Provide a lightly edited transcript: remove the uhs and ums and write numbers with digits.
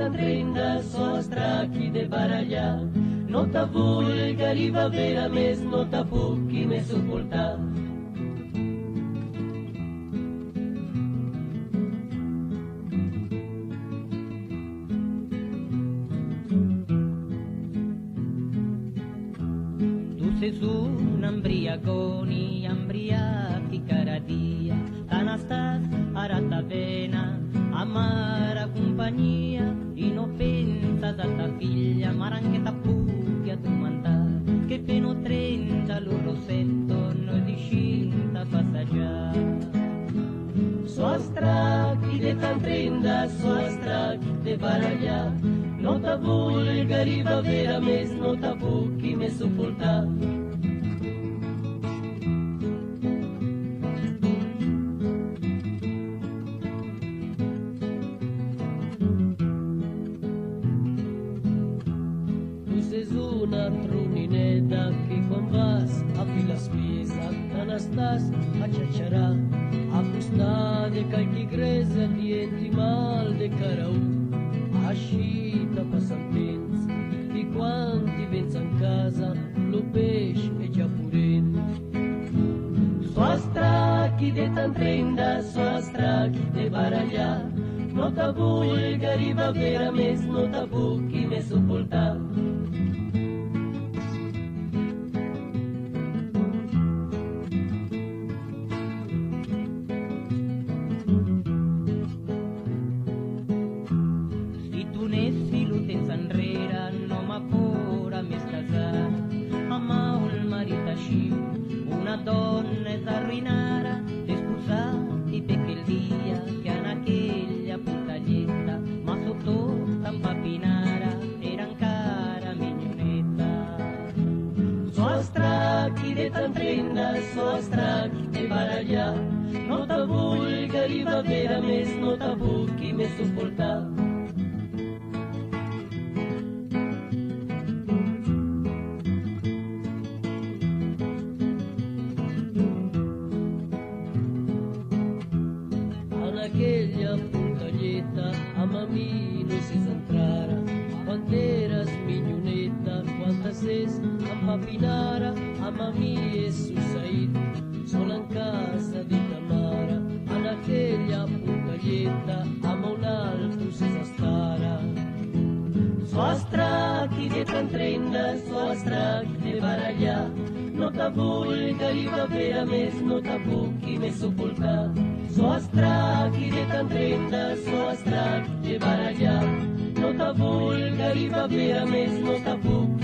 t'entrenda, sostra qui de barallar. No te vulgari va vera més, no te puc i més suportar. Tu sei un embriagoni, embriac i cada dia. Tant estàs, ara t'avena, amara companyia, i no penses a ta figlia, mare en què te pugui atormentar, che peno 30 lo rossetto, noi discinta a passeggiar. Sostra qui de t'entrenda, sostra qui de barallar. No te vulgari va vera més, no te puc i més suportar. És una tronineta que quan vas a fer la spesa te n'estàs a xatxarar, a costar de qualque gresa dienti mal de cara un. Així te passen temps i quan t'hi vens en casa lo peix és ja purent. Sostra qui de t'entrenda, sostra qui de barallar. No te vulgari va vera més, no te puc i més suportar. Una donna es arruinara de sposati perché il dia che en aquella putalletta ma sotto t'empapinara era encara mignoneta. Sostra qui de t'entrenda, sostra qui de barallar. No te vulgari va vera més, no te puc i més suportar. Aquella puntalleta amb a mi no ses entrara, quan eres minyoneta, quan te ses empapinara, amb a mi és succeït, sol en casa de ta mare, en aquella puntalleta amb un altre ses estara. Sostra qui de t'entrenda, sostra qui de barallar. No te vulgari va vera més, no te puc i més suportar. Sostra qui de t'entrenda, sostra qui de barallar. No te vulgari va vera més, no te puc